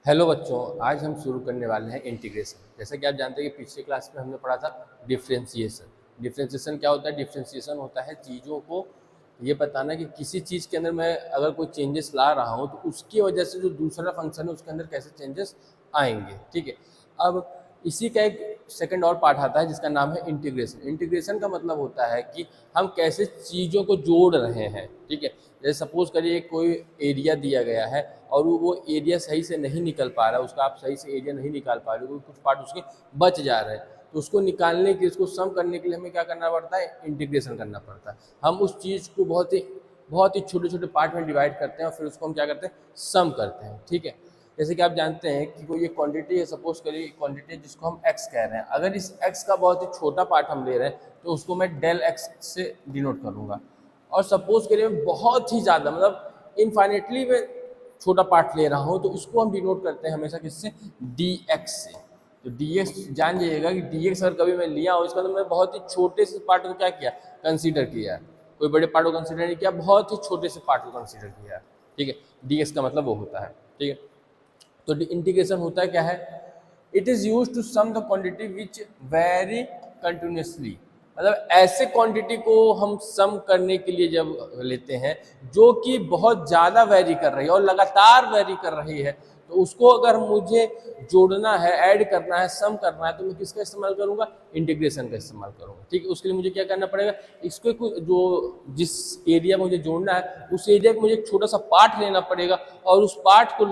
Hello बच्चों, आज हम शुरू करने वाले हैं इंटीग्रेशन। जैसा कि आप जानते हैं कि पिछले क्लास में हमने पढ़ा था डिफ्रेंशिएशन। डिफ्रेंशिएशन क्या होता है? डिफ्रेंशिएशन होता है चीज़ों को ये बताना कि किसी चीज़ के अंदर मैं अगर कोई चेंजेस ला रहा हूँ तो उसकी वजह से जो दूसरा फंक्शन है उसके अंदर कैसे चेंजेस आएंगे। ठीक है, अब इसी का एक सेकंड और पार्ट आता है जिसका नाम है इंटीग्रेशन। इंटीग्रेशन का मतलब होता है कि हम कैसे चीज़ों को जोड़ रहे हैं। ठीक है, जैसे सपोज करिए कोई एरिया दिया गया है और वो एरिया सही से नहीं निकल पा रहा है, उसका आप सही से एरिया नहीं निकाल पा रहे हो, कुछ पार्ट उसके बच जा रहे हैं, तो उसको निकालने के, उसको सम करने के लिए हमें क्या करना पड़ता है? इंटीग्रेशन करना पड़ता है। हम उस चीज़ को बहुत ही छोटे छोटे पार्ट में डिवाइड करते हैं और फिर उसको हम क्या करते हैं? सम करते हैं। ठीक है, जैसे कि आप जानते हैं कि कोई एक क्वांटिटी है, सपोज करिए क्वांटिटी जिसको हम एक्स कह रहे हैं, अगर इस एक्स का बहुत ही छोटा पार्ट हम ले रहे हैं तो उसको मैं डेल एक्स से डिनोट करूँगा। और सपोज करिए मैं बहुत ही ज़्यादा मतलब इनफाइनेटली मैं छोटा पार्ट ले रहा हूँ तो इसको हम डिनोट करते हैं हमेशा किससे? डी एक्स से। तो डी एक्स जान जाइएगा कि डी एक्स अगर कभी मैं लिया हूँ इसका मतलब मैं बहुत ही छोटे से पार्ट को क्या किया? कंसीडर किया। कोई बड़े पार्ट को कंसीडर नहीं किया, बहुत ही छोटे से पार्ट को कंसीडर किया। ठीक है, डी एक्स का मतलब वो होता है। ठीक है, तो इंटीग्रेशन होता है क्या है? It is use to sum the quantity which very continuously. मतलब ऐसे क्वांटिटी को हम सम करने के लिए जब लेते हैं जो कि बहुत ज़्यादा वेरी कर रही है और लगातार वेरी कर रही है, तो उसको अगर मुझे जोड़ना है, ऐड करना है, सम करना है, तो मैं किसका इस्तेमाल करूंगा? इंटीग्रेशन का इस्तेमाल करूंगा। ठीक है, उसके लिए मुझे क्या करना पड़ेगा? इसको जो जिस एरिया मुझे जोड़ना है उस एरिया को मुझे एक छोटा सा पार्ट लेना पड़ेगा और उस पार्ट को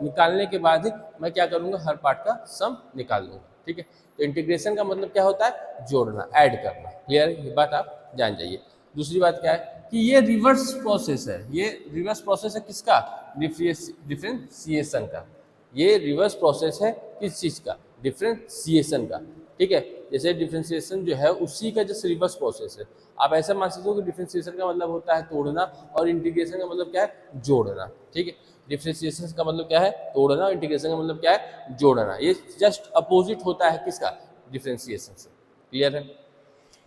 निकालने के बाद ही मैं क्या करूंगा? हर पार्ट का सम निकाल लूंगा। ठीक है, तो इंटीग्रेशन का मतलब क्या होता है? जोड़ना, ऐड करना। क्लियर? ये बात आप जान जाइए। दूसरी बात क्या है कि ये रिवर्स प्रोसेस है। ये रिवर्स प्रोसेस है किसका? डिफरेंशिएशन का। ये रिवर्स प्रोसेस है किस चीज़ का? डिफरेंशिएशन का। ठीक है, जैसे डिफरेंशिएशन जो है उसी का जैसे रिवर्स प्रोसेस है। आप ऐसा मान सकते हो कि डिफरेंशिएशन का मतलब होता है तोड़ना और इंटीग्रेशन का मतलब क्या है? जोड़ना। ठीक है, डिफरेंशिएशन का मतलब क्या है? तोड़ना, और इंटीग्रेशन का मतलब क्या है? जोड़ना। ये जस्ट अपोजिट होता है किसका? डिफरेंशिएशन से। क्लियर है?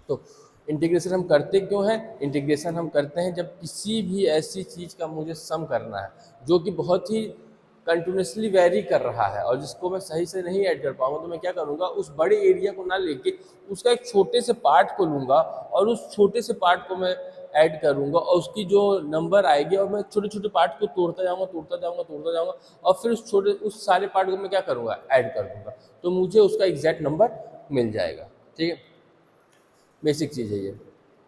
तो इंटीग्रेशन हम करते क्यों हैं? इंटीग्रेशन हम करते हैं जब किसी भी ऐसी चीज़ का मुझे सम करना है जो कि बहुत ही कंटिन्यूसली वेरी कर रहा है और जिसको मैं सही से नहीं ऐड कर पाऊंगा, तो मैं क्या करूंगा? उस बड़े एरिया को ना लेके उसका एक छोटे से पार्ट को लूंगा और उस छोटे से पार्ट को मैं ऐड करूंगा और उसकी जो नंबर आएगी और मैं छोटे छोटे पार्ट को तोड़ता जाऊंगा, तोड़ता जाऊंगा, तोड़ता जाऊंगा और फिर उस सारे पार्ट को मैं क्या करूंगा? ऐड कर दूंगा, तो मुझे उसका एग्जैक्ट नंबर मिल जाएगा। ठीक है, बेसिक चीज़ है ये।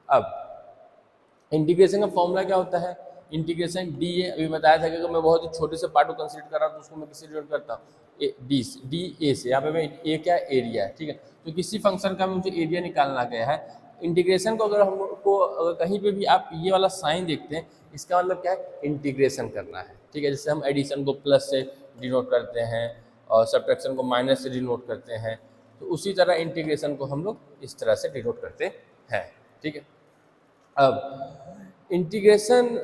अब इंटीग्रेशन का फॉर्मूला क्या होता है? इंटीग्रेशन डी ए, अभी बताया था कि अगर मैं बहुत ही छोटे से पार्ट को कंसीडर कर रहा हूँ तो उसको मैं किससे डिनोट करता हूँ? डी ए से। यहाँ पे मैं ए क्या? एरिया है। ठीक है, तो किसी फंक्शन का मुझे एरिया निकालना गया है। इंटीग्रेशन को अगर हमको अगर कहीं पे भी आप ये वाला साइन देखते हैं, इसका मतलब क्या है? इंटीग्रेशन करना है। ठीक है, जैसे हम एडिशन को प्लस से डिनोट करते हैं और सब्ट्रैक्शन को माइनस से डिनोट करते हैं, तो उसी तरह इंटीग्रेशन को हम लोग इस तरह से डिनोट करते हैं। ठीक है, अब इंटीग्रेशन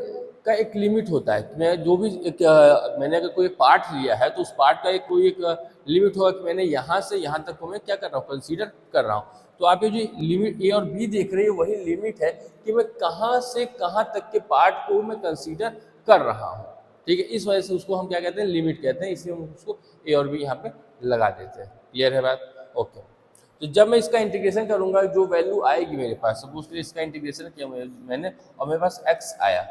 का एक लिमिट होता है कि मैं जो भी मैंने अगर कोई पार्ट लिया है तो उस पार्ट का एक लिमिट होगा कि मैंने यहाँ से यहाँ तक को मैं क्या कर रहा हूँ? कंसीडर कर रहा हूँ। तो आप ये जो लिमिट ए और बी देख रहे हैं वही लिमिट है कि मैं कहाँ से कहाँ तक के पार्ट को मैं कंसीडर कर रहा हूँ। ठीक है, इस वजह से उसको हम क्या कहते हैं? लिमिट कहते हैं, इसलिए हम उसको ए और बी यहाँ पे लगा देते हैं। क्लियर है बात? ओके, तो जब मैं इसका इंटीग्रेशन करूंगा जो वैल्यू आएगी मेरे पास, सपोज करिए इसका इंटीग्रेशन किया मैंने और मेरे पास x आया।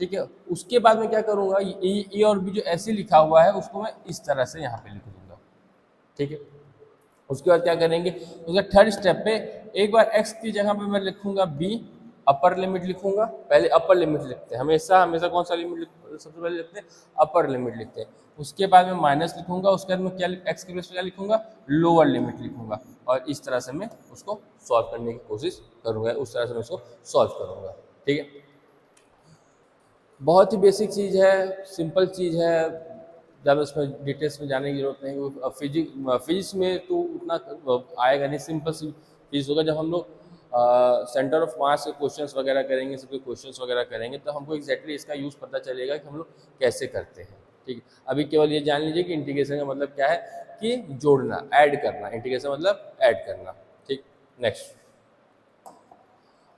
ठीक है, उसके बाद मैं क्या करूंगा? ए और बी जो ऐसे लिखा हुआ है उसको मैं इस तरह से यहाँ पे लिख दूंगा। ठीक है, उसके बाद क्या करेंगे? उसका थर्ड स्टेप पे एक बार x की जगह पे मैं लिखूंगा b, अपर लिमिट लिखूंगा। पहले अपर लिमिट लिखते हैं, हमेशा हमेशा कौन सा लिमिट सबसे पहले लिखते हैं? अपर लिमिट लिखते हैं। उसके बाद मैं माइनस लिखूंगा, उसके बाद मैं क्या एक्स की प्लेस पे क्या लिखूंगा? लोअर लिमिट लिखूंगा और इस तरह से मैं उसको सॉल्व करने की कोशिश करूंगा, उस तरह से मैं उसको सॉल्व करूंगा। ठीक है, बहुत ही बेसिक चीज़ है, सिंपल चीज़ है, ज़्यादा उसमें डिटेल्स में जाने की जरूरत नहीं। फिजिक्स में तो उतना आएगा नहीं, सिंपल सी चीज़ होगा। जब हम लोग सेंटर ऑफ मास के क्वेश्चंस वगैरह करेंगे, सबके क्वेश्चंस वगैरह करेंगे, तो हमको एग्जैक्टली इसका यूज़ पता चलेगा कि हम लोग कैसे करते हैं। ठीक है, अभी केवल ये जान लीजिए कि इंटीग्रेशन का मतलब क्या है? कि जोड़ना, ऐड करना। इंटीग्रेशन मतलब ऐड करना। ठीक, नेक्स्ट।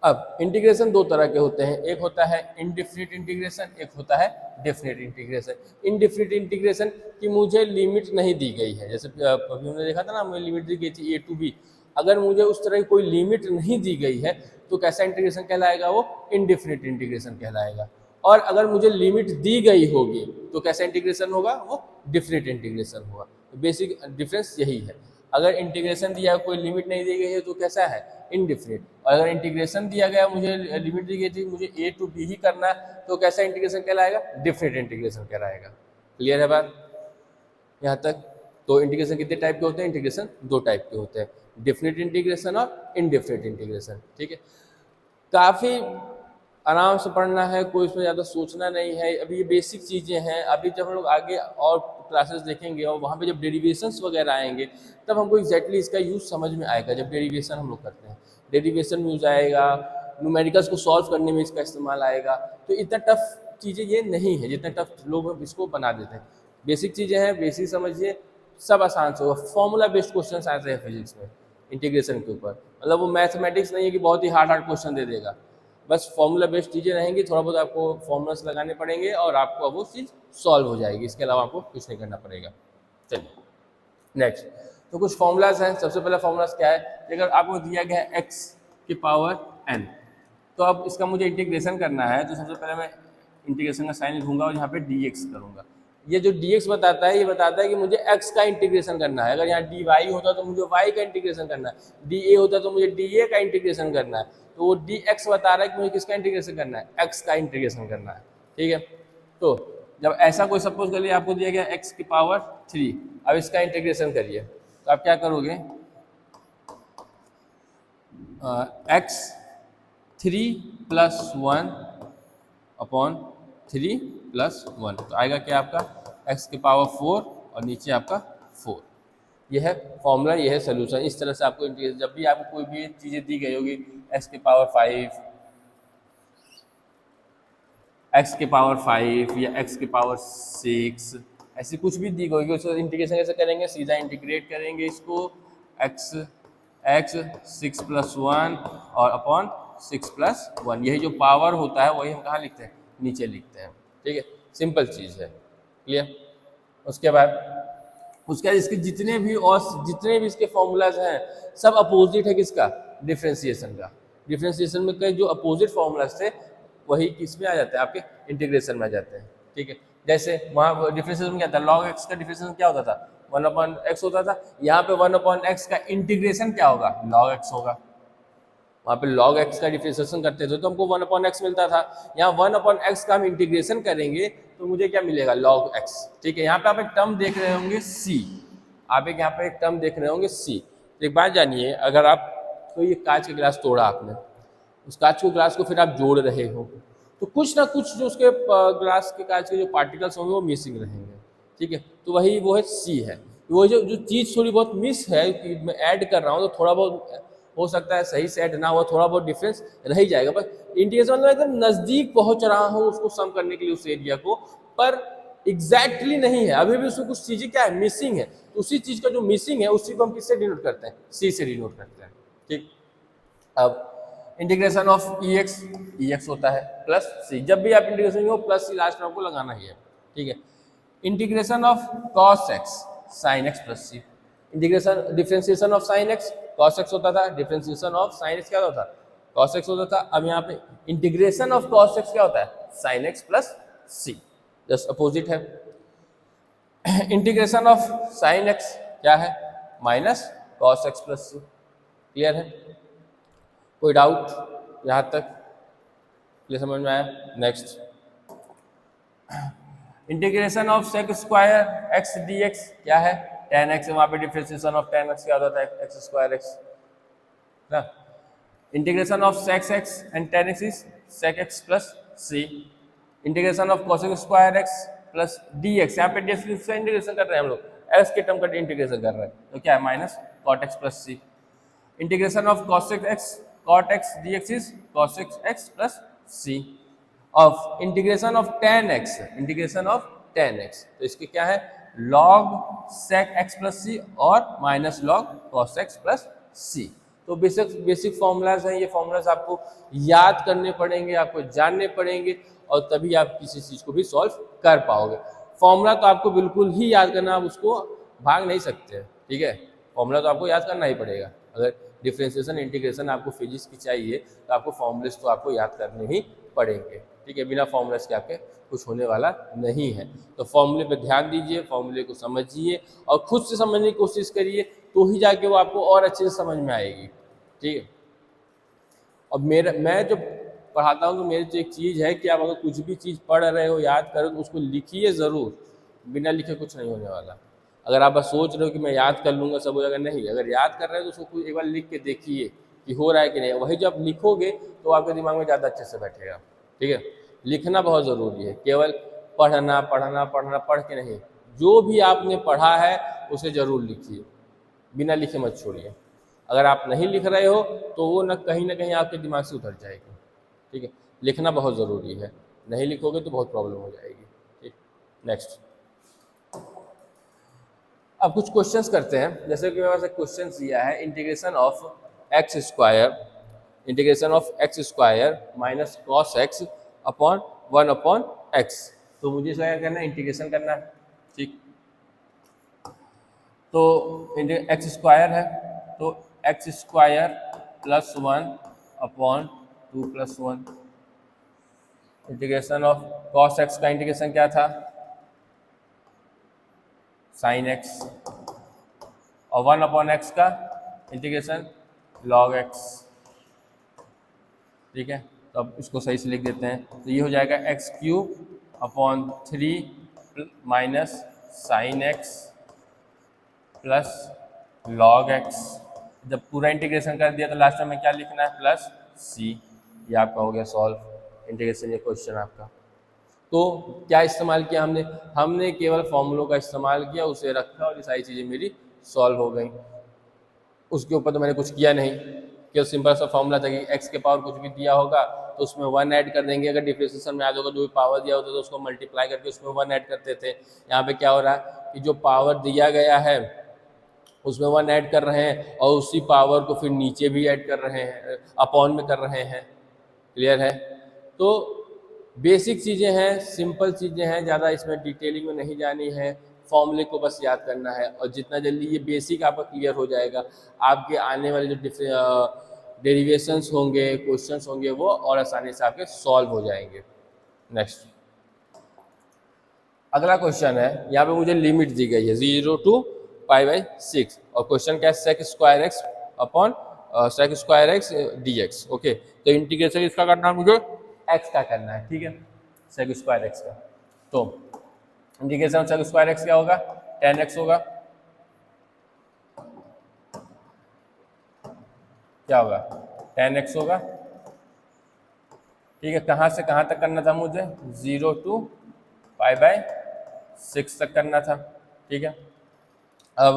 अब इंटीग्रेशन दो तरह के होते हैं, एक होता है इनडिफिनिट इंटीग्रेशन, एक होता है डेफिनेट इंटीग्रेशन। इनडिफिनिट इंटीग्रेशन की मुझे लिमिट नहीं दी गई है, जैसे अभी हमने देखा था ना, मुझे लिमिट दी गई थी a to b। अगर मुझे उस तरह की कोई लिमिट नहीं दी गई है तो कैसा इंटीग्रेशन कहलाएगा, वो इनडिफिनिट इंटीग्रेशन कहलाएगा। और अगर मुझे लिमिट दी गई होगी तो कैसा इंटीग्रेशन होगा, वो डिफिनिट इंटीग्रेशन होगा। तो बेसिक डिफरेंस यही है। अगर इंटीग्रेशन दिया कोई लिमिट नहीं दी गई है तो कैसा है, इनडिफिनिट। और अगर इंटीग्रेशन दिया गया, मुझे लिमिट दी गई थी, मुझे a to b ही करना है, तो कैसा इंटीग्रेशन कहलाएगा, डिफिनिट इंटीग्रेशन कहलाएगा। क्लियर है बात यहाँ तक? तो इंटीग्रेशन कितने टाइप के होते हैं, इंटीग्रेशन दो टाइप के होते हैं, डिफिनिट इंटीग्रेशन और इनडिफिनिट इंटीग्रेशन। ठीक है, काफ़ी आराम से पढ़ना है, कोई इसमें ज़्यादा सोचना नहीं है। अभी ये बेसिक चीज़ें हैं, अभी जब हम लोग आगे और क्लासेस देखेंगे और वहाँ पे जब डेरिवेशंस वगैरह आएंगे तब हमको एग्जैक्टली इसका यूज़ समझ में आएगा। जब डेरिवेशन हम लोग करते हैं, डेरिवेशन में यूज आएगा, न्यूमेरिकल्स को सॉल्व करने में इसका इस्तेमाल आएगा। तो इतना टफ चीज़ें ये नहीं है जितना टफ लोग इसको बना देते हैं। बेसिक चीज़ें हैं, बेसिक समझिए, सब आसान से होगा। फॉर्मूला बेस्ड क्वेश्चन आते हैं फिजिक्स में इंटीग्रेशन के ऊपर, मतलब वो मैथमेटिक्स नहीं है कि बहुत ही हार्ड क्वेश्चन दे देगा, बस फॉर्मूला बेस्ड चीज़ें रहेंगी, थोड़ा बहुत आपको फॉर्मूलास लगाने पड़ेंगे और आपको अब वो चीज़ सॉल्व हो जाएगी। इसके अलावा आपको कुछ नहीं करना पड़ेगा। चलिए नेक्स्ट, तो कुछ फॉर्मूलाज हैं। सबसे पहला फॉर्मूलाज क्या है, अगर आपको दिया गया है x की पावर n, तो अब इसका मुझे इंटीग्रेशन करना है, तो सबसे पहले मैं इंटीग्रेशन का साइन लिखूंगा और यहाँ पे dx करूँगा। ये जो dx बताता है, ये बताता है कि मुझे x का इंटीग्रेशन करना है। अगर यहाँ dy होता तो मुझे y का इंटीग्रेशन करना है, dA होता तो मुझे dA का इंटीग्रेशन करना है। तो वो dx बता रहा है कि मुझे किसका इंटीग्रेशन करना है, x का इंटीग्रेशन करना है। ठीक है, तो जब ऐसा कोई सपोज करिए आपको दिया गया x की पावर 3, अब इसका इंटीग्रेशन करिए, तो आप क्या करोगे, x 3 + 1 अपॉन 3 + 1, तो आएगा क्या आपका x की पावर 4 और नीचे आपका 4। यह है फॉर्मूला, यह है सोल्यूशन। इस तरह से आपको इंटीग्रेशन, जब भी आपको कोई भी चीज़ें दी गई होगी, x की पावर 5, x की पावर 5 या x की पावर 6, ऐसी कुछ भी दी होगी, उसको इंटीग्रेशन कैसे करेंगे, सीधा इंटीग्रेट करेंगे इसको, x 6 + 1 और अपॉन 6 + 1। यही जो पावर होता है वही हम कहाँ लिखते हैं, नीचे लिखते हैं। ठीक है, सिंपल चीज़ है। क्लियर? उसके बाद इसके जितने भी इसके फॉर्मूलाज हैं सब अपोजिट है किसका, डिफ्रेंसिएशन का। डिफ्रेंसिएशन में कई जो अपोजिट फॉर्मूलाज थे वही किस में आ जाते हैं, आपके इंटीग्रेशन में आ जाते हैं। ठीक है, जैसे वहाँ डिफ्रेंसिएशन में क्या था, log x का डिफ्रेंसिएशन क्या होता था, 1/x होता था। यहाँ पे 1/x का इंटीग्रेशन क्या होगा, log x होगा। वहाँ पे log x का डिफ्रेंसिएशन करते थे तो हमको 1/x मिलता था। यहाँ 1/x का हम इंटीग्रेशन करेंगे तो मुझे क्या मिलेगा, log x। ठीक है, यहाँ पे आप एक टर्म देख रहे होंगे c, आप एक यहाँ पे एक टर्म देख रहे होंगे c। तो एक बात जानिए, अगर आप तो ये कांच का गिलास तोड़ा आपने, उस कांच के ग्लास को फिर आप जोड़ रहे हो तो कुछ ना कुछ जो उसके ग्लास के कांच के जो पार्टिकल्स होंगे वो मिसिंग रहेंगे। ठीक है, तो वही वो है सी है। वो जो चीज़ थोड़ी बहुत मिस है कि मैं ऐड कर रहा हूँ तो थोड़ा बहुत हो सकता है सही से ऐड ना हो, थोड़ा बहुत डिफरेंस रह ही जाएगा। बस इंटीग्रेशन में एकदम नज़दीक पहुँच रहा हूँ उसको सम करने के लिए उस एरिया को, पर एग्जैक्टली नहीं है, अभी भी उसमें कुछ चीज़ें क्या है, मिसिंग है। तो उसी चीज़ का जो मिसिंग है उसी को हम किससे डिनोट करते हैं, सी से डिनोट करते हैं। ठीक, अब इंटीग्रेशन ऑफ ex होता है प्लस सी, जब भी आप इंटीग्रेशन हो प्लस सी लास्ट में आपको लगाना ही है। ठीक है, integration of cos x sin x plus C, integration differentiation of sin x cos x होता था, डिफरेंशिएशन ऑफ sin x क्या होता था, cos x होता था। अब यहाँ पे इंटीग्रेशन ऑफ cos x क्या होता है, sin x plus C, just opposite है। इंटीग्रेशन ऑफ sin x क्या है, minus cos x plus C. Clear है, कोई डाउट यहाँ तक, ये समझ में आया? Next, integration of sec square x d x क्या है, tan x, वहाँ पे डिफरेंशिएशन ऑफ tan x क्या होता है, एक्स स्क्वायर एक्स ना। Integration of sec x and tan x is sec x plus C. Integration of cosec square x plus d x, यहाँ पे डी एक्स से integration कर रहे हैं हम लोग, एक्स के टर्म का इंटीग्रेशन कर रहे हैं, तो क्या है, minus cot x plus C. Integration of cosec x cot x dx is cos x plus c of integration of tan x, integration of tan x, तो इसके क्या है, log sec x plus c और minus log cos x plus c। तो basic basic formulas हैं, ये formulas आपको याद करने पड़ेंगे, आपको जानने पड़ेंगे, और तभी आप किसी चीज़ को भी सॉल्व कर पाओगे। फॉर्मूला तो आपको बिल्कुल ही याद करना, आप उसको भाग नहीं सकते, ठीक है। फॉर्मूला तो आपको याद करना ही पड़ेगा। अगर डिफरेंशिएशन इंटीग्रेशन आपको फिजिक्स की चाहिए तो आपको फॉर्मूलेस तो आपको याद करने ही पड़ेंगे, ठीक है। बिना फॉर्मूलेस के आपके कुछ होने वाला नहीं है। तो फॉर्मूले पे ध्यान दीजिए, फॉर्मूले को समझिए और खुद से समझने की कोशिश करिए, तो ही जाके वो आपको और अच्छे से समझ में आएगी, ठीक है। और मैं जो पढ़ाता हूँ तो मेरी तो एक चीज़ है कि आप अगर कुछ भी चीज़ पढ़ रहे हो, याद करो, तो उसको लिखिए ज़रूर। बिना लिखे कुछ नहीं होने वाला। अगर आप बस सोच रहे हो कि मैं याद कर लूँगा सब हो जाएगा, नहीं। अगर याद कर रहे हो तो उसको एक बार लिख के देखिए कि हो रहा है कि नहीं। वही जब लिखोगे तो आपके दिमाग में ज़्यादा अच्छे से बैठेगा, ठीक है। लिखना बहुत ज़रूरी है, केवल पढ़ना पढ़ना पढ़ना पढ़ के नहीं, जो भी आपने पढ़ा है उसे ज़रूर लिखिए, बिना लिखे मत छोड़िए। अगर आप नहीं लिख रहे हो तो वो ना कहीं आपके दिमाग से उतर जाएगी, ठीक है। लिखना बहुत ज़रूरी है, नहीं लिखोगे तो बहुत प्रॉब्लम हो जाएगी, ठीक। नेक्स्ट, अब कुछ क्वेश्चंस करते हैं। जैसे कि मेरे पास एक क्वेश्चन दिया है, integration of x square minus cos x upon 1/x। तो मुझे इसका क्या करना है, इंटीग्रेशन करना है, ठीक। तो एक्स स्क्वायर है, तो x square plus 1/2 + 1। Integration of cos x का इंटीग्रेशन क्या था, साइन एक्स, और 1/x का इंटीग्रेशन लॉग एक्स, ठीक है। तो अब इसको सही से लिख देते हैं, तो ये हो जाएगा x³ minus sine x plus log x. जब पूरा इंटीग्रेशन कर दिया तो लास्ट में क्या लिखना है, प्लस c। ये आपका हो गया सॉल्व इंटीग्रेशन, ये क्वेश्चन आपका। तो क्या इस्तेमाल किया हमने केवल फॉर्मूलों का इस्तेमाल किया, उसे रखा और ये सारी चीज़ें मेरी सॉल्व हो गई। उसके ऊपर तो मैंने कुछ किया नहीं, केवल सिंपल सा फॉर्मूला था कि एक्स के पावर कुछ भी दिया होगा तो उसमें 1 ऐड कर देंगे। अगर डिफरेंशिएशन में याद होगा, जो भी पावर दिया होता तो उसको मल्टीप्लाई करके उसमें 1 ऐड करते थे। यहाँ पे क्या हो रहा है कि जो पावर दिया गया है उसमें 1 ऐड कर रहे हैं और उसी पावर को फिर नीचे भी ऐड कर रहे हैं, अपॉन में कर रहे हैं। क्लियर है। तो बेसिक चीज़ें हैं, सिंपल चीज़ें हैं, ज़्यादा इसमें डिटेलिंग में नहीं जानी है। फॉर्मूले को बस याद करना है, और जितना जल्दी ये बेसिक आपका क्लियर हो जाएगा, आपके आने वाले जो डेरिवेशंस होंगे, क्वेश्चंस होंगे, वो और आसानी से आपके सॉल्व हो जाएंगे। नेक्स्ट, अगला क्वेश्चन है, यहाँ पे मुझे लिमिट दी गई है 0 to π/6, और क्वेश्चन क्या है, sec square x upon sec square x dx। Okay, तो इंटीग्रेशन इसका करना है मुझे, एक्स का करना है, ठीक है, sec स्क्वायर एक्स का। तो इंटीग्रेशन sec स्क्वायर एक्स क्या होगा, tan x होगा, क्या होगा, tan x होगा, ठीक है। कहाँ से कहाँ तक करना था मुझे, 0 to π/6 तक करना था, ठीक है। अब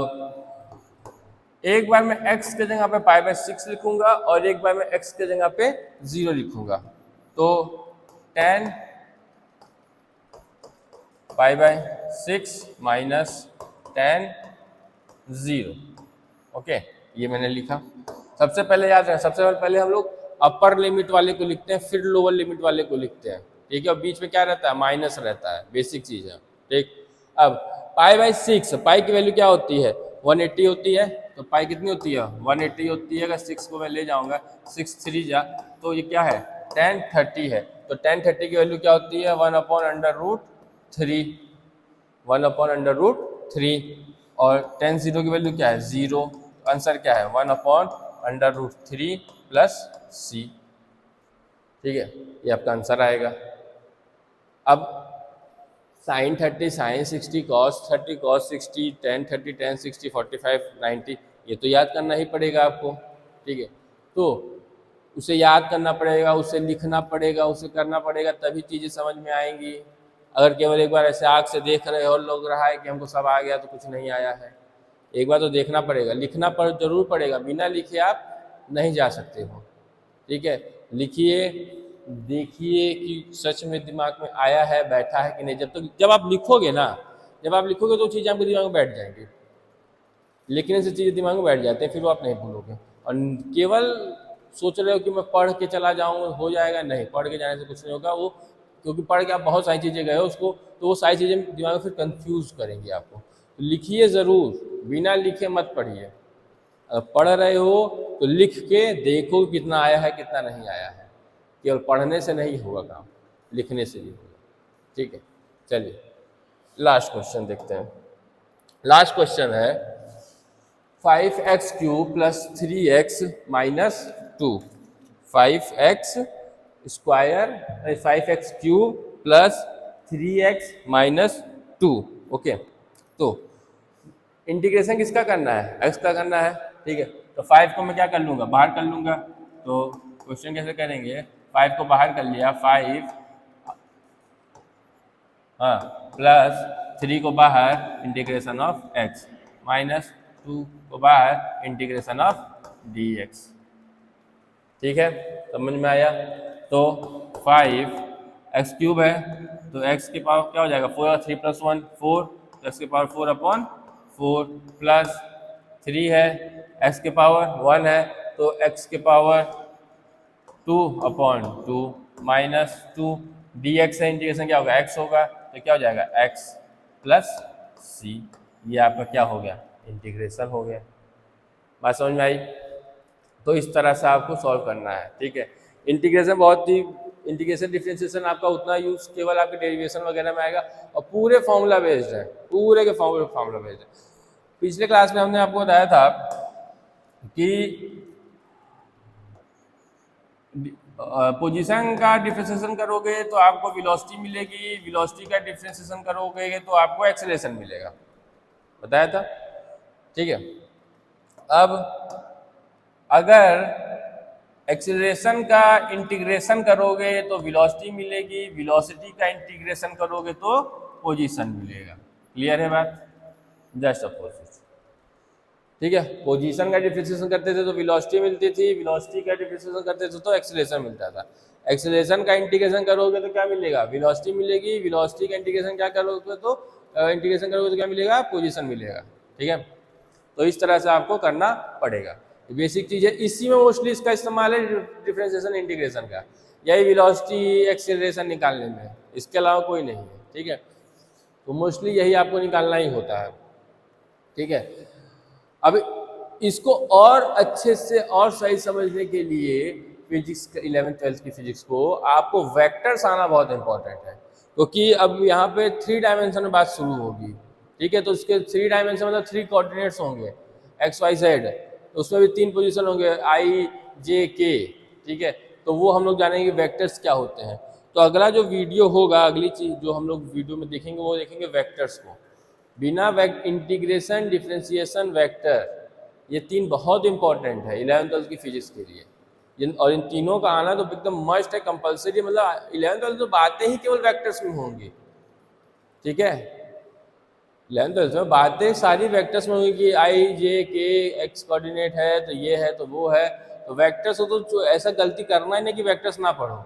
एक बार मैं x के जगह पे π/6 लिखूंगा और एक बार मैं x के जगह पे 0 लिखूंगा, तो tan π/6 माइनस tan 0। ओके, ये मैंने लिखा। सबसे पहले याद रखें, सबसे पहले हम लोग अपर लिमिट वाले को लिखते हैं, फिर लोअर लिमिट वाले को लिखते हैं, ठीक है। और बीच में क्या रहता है, माइनस रहता है, बेसिक चीज़ है, ठीक। अब π/6, पाई की वैल्यू क्या होती है, 180 होती है, तो पाई कितनी होती है, 180 होती है। अगर 6 को मैं ले जाऊंगा, 6 3 जा, तो ये क्या है, tan 30 है। तो tan 30 की वैल्यू क्या होती है, 1/√3, 1/√3। और tan 0 की वैल्यू क्या है, 0। आंसर क्या है, 1/√3 + c, ठीक है, ये आपका आंसर आएगा। अब sin 30 sin 60 cos 30 cos 60 tan 30 tan 60 45 90, ये तो याद करना ही पड़ेगा आपको, ठीक है। तो उसे याद करना पड़ेगा, उसे लिखना पड़ेगा, उसे करना पड़ेगा, तभी चीज़ें समझ में आएंगी। अगर केवल एक बार ऐसे आँख से देख रहे हो और लग रहा है कि हमको सब आ गया, तो कुछ नहीं आया है। एक बार तो देखना पड़ेगा, लिखना जरूर पड़ेगा, बिना लिखे आप नहीं जा सकते हो, ठीक है। लिखिए, देखिए कि सच में दिमाग में आया है, बैठा है कि नहीं। जब आप लिखोगे ना, जब आप लिखोगे तो चीज़ें आपके दिमाग में बैठ जाएंगी। लिखने से चीज़ें दिमाग में बैठ जाते हैं, फिर वो आप नहीं भूलोगे। और केवल सोच रहे हो कि मैं पढ़ के चला जाऊँ हो जाएगा, नहीं, पढ़ के जाने से कुछ नहीं होगा। वो क्योंकि पढ़ के आप बहुत सारी चीज़ें गए हो उसको, तो वो सारी चीज़ें दिमाग में फिर कंफ्यूज करेंगी आपको। तो लिखिए ज़रूर, बिना लिखे मत पढ़िए। अगर पढ़ रहे हो तो लिख के देखो कितना आया है कितना नहीं आया है। केवल पढ़ने से नहीं होगा काम, लिखने से भी होगा। ठीक है, चलिए लास्ट क्वेश्चन देखते हैं। लास्ट क्वेश्चन है 5x³ plus 3x minus 2। 5x² plus 3x minus 2। Okay, तो इंटीग्रेशन किसका करना है? x का करना है। ठीक है, तो 5 को मैं क्या कर लूँगा, बाहर कर लूँगा। तो क्वेश्चन कैसे करेंगे, 5 को बाहर कर लिया, 5 हाँ प्लस 3 को बाहर, इंटीग्रेशन ऑफ x माइनस 2 को बाहर, इंटीग्रेशन ऑफ dx। ठीक है, समझ में आया? तो 5x³ है तो x की पावर क्या हो जाएगा, 4 और 3 प्लस 1 4, तो x की पावर 4/4 प्लस 3 है, x की पावर 1 है तो x की पावर 2/2 माइनस 2 dx है, इंटीग्रेशन क्या होगा, x होगा, तो क्या हो जाएगा x प्लस c। ये आपका क्या हो गया, इंटीग्रेशन हो गया। बात समझ में आई? तो इस तरह से आपको सॉल्व करना है। ठीक है, इंटीग्रेशन बहुत ही, इंटीग्रेशन डिफरेंशिएशन आपका उतना यूज केवल आपके डेरिवेशन वगैरह में आएगा, और पूरे फॉर्मूला बेस्ड है, पूरे के फॉर्मूला बेस्ड है। पिछले क्लास में हमने आपको बताया था कि पोजीशन का डिफरेंशिएशन करोगे तो आपको वेलोसिटी मिलेगी, वेलोसिटी का डिफरेंशिएशन करोगे तो आपको एक्सेलरेशन मिलेगा, बताया था। ठीक है, अब अगर एक्सेलरेशन का इंटीग्रेशन करोगे तो वेलोसिटी मिलेगी, वेलोसिटी का इंटीग्रेशन करोगे तो पोजीशन मिलेगा। क्लियर है बात? Just opposite. ठीक है, पोजीशन का डिफरेंशिएशन करते थे तो वेलोसिटी मिलती थी, वेलोसिटी का डिफरेंशिएशन करते थे तो एक्सेलरेशन मिलता था। एक्सेलरेशन का इंटीग्रेशन करोगे तो क्या मिलेगा, वेलोसिटी मिलेगी, वेलोसिटी का इंटीग्रेशन क्या करोगे तो इंटीग्रेशन करोगे तो क्या मिलेगा, पोजीशन मिलेगा। ठीक है, तो इस तरह से आपको करना पड़ेगा। बेसिक चीज़ है, इसी में मोस्टली इसका इस्तेमाल है डिफरेंशिएशन इंटीग्रेशन का, यही वेलोसिटी एक्सेलरेशन निकालने में, इसके अलावा कोई नहीं है। ठीक है, तो मोस्टली यही आपको निकालना ही होता है। ठीक है, अब इसको और अच्छे से और सही समझने के लिए फिजिक्स 11th-12th की फिजिक्स को आपको वेक्टर्स आना बहुत इंपॉर्टेंट है, क्योंकि अब यहाँ पे 3 डायमेंशन में बात शुरू होगी। ठीक है, तो उसके 3 डायमेंशन मतलब 3 कोऑर्डिनेट्स होंगे, एक्स वाई जेड, तो उसमें भी 3 पोजीशन होंगे, आई जे के। ठीक है, तो वो हम लोग जानेंगे वेक्टर्स क्या होते हैं। तो अगला जो वीडियो होगा, अगली चीज जो हम लोग वीडियो में देखेंगे वो देखेंगे वेक्टर्स को। बिना इंटीग्रेशन, डिफरेंशिएशन, वेक्टर, ये 3 बहुत इंपॉर्टेंट है 11th-12th की फिजिक्स के लिए। और इन तीनों का आना तो एकदम मस्ट है, कंपलसरी, मतलब 11th-12th तो बातें ही केवल वेक्टर्स में होंगी। ठीक है, 11th-12th में बातें सारी वेक्टर्स में होंगी कि आई जे के एक्स कोऑर्डिनेट है तो ये है तो वो है, तो वेक्टर्स हो तो ऐसा गलती करना ही नहीं कि वेक्टर्स ना पढ़ो,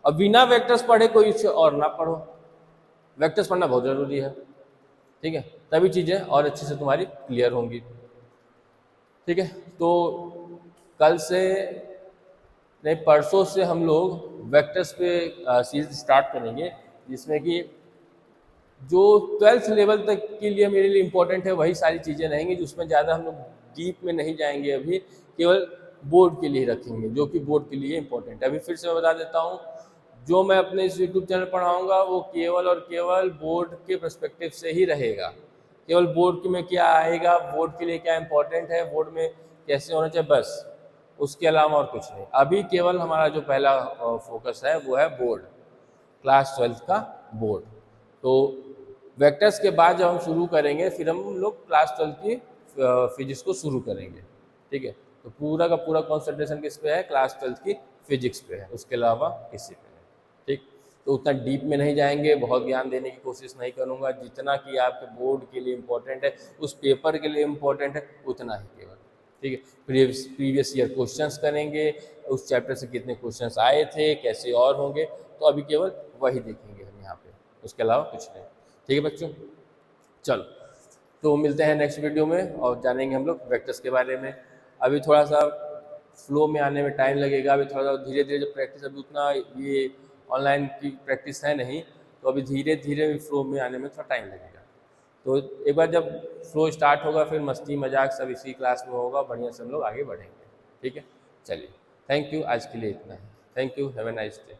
और बिना वेक्टर्स पढ़े कोई और ना पढ़ो। वेक्टर्स पढ़ना बहुत ज़रूरी है। ठीक है, तभी चीज़ें और अच्छे से तुम्हारी क्लियर होंगी। ठीक है, तो कल से नहीं परसों से हम लोग वेक्टर्स पे सीरीज स्टार्ट करेंगे, जिसमें कि जो 12th लेवल तक के लिए मेरे लिए इम्पोर्टेंट है वही सारी चीज़ें रहेंगी, जिसमें ज़्यादा हम लोग डीप में नहीं जाएंगे, अभी केवल बोर्ड के लिए रखेंगे, जो कि बोर्ड के लिए इम्पोर्टेंट है। अभी फिर से मैं बता देता हूँ, जो मैं अपने इस यूट्यूब चैनल पढ़ाऊँगा वो केवल और केवल बोर्ड के पर्सपेक्टिव से ही रहेगा। केवल बोर्ड में क्या आएगा, बोर्ड के लिए क्या इंपॉर्टेंट है, बोर्ड में कैसे होना चाहिए, बस, उसके अलावा और कुछ नहीं। अभी केवल हमारा जो पहला फोकस है वो है बोर्ड, क्लास 12th का बोर्ड। तो वेक्टर्स के बाद जब हम शुरू करेंगे फिर हम लोग क्लास 12th की फिजिक्स को शुरू करेंगे। ठीक है, तो पूरा का पूरा कॉन्सेंट्रेशन किस पे है, क्लास 12th की फिजिक्स पे है, उसके अलावा किसी पे नहीं। ठीक, तो उतना डीप में नहीं जाएंगे, बहुत ज्ञान देने की कोशिश नहीं करूँगा, जितना कि आपके बोर्ड के लिए इम्पोर्टेंट है, उस पेपर के लिए इम्पोर्टेंट है, उतना ही केवल। ठीक है, प्रीवियस ईयर क्वेश्चंस करेंगे, उस चैप्टर से कितने क्वेश्चंस आए थे, कैसे और होंगे, तो अभी केवल वही देखेंगे हम यहाँ पे, उसके अलावा कुछ नहीं। ठीक है बच्चों, चलो तो मिलते हैं नेक्स्ट वीडियो में और जानेंगे हम लोग वेक्टर्स के बारे में। अभी थोड़ा सा फ्लो में आने में टाइम लगेगा। अभी थोड़ा धीरे धीरे जब प्रैक्टिस, अभी उतना ये ऑनलाइन की प्रैक्टिस है नहीं, तो अभी धीरे धीरे फ्लो में आने में थोड़ा टाइम लगेगा। तो एक बार जब फ्लो स्टार्ट होगा फिर मस्ती मजाक सब इसी क्लास में होगा, बढ़िया से हम लोग आगे बढ़ेंगे। ठीक है, चलिए, थैंक यू, आज के लिए इतना है। Thank you, have a nice day.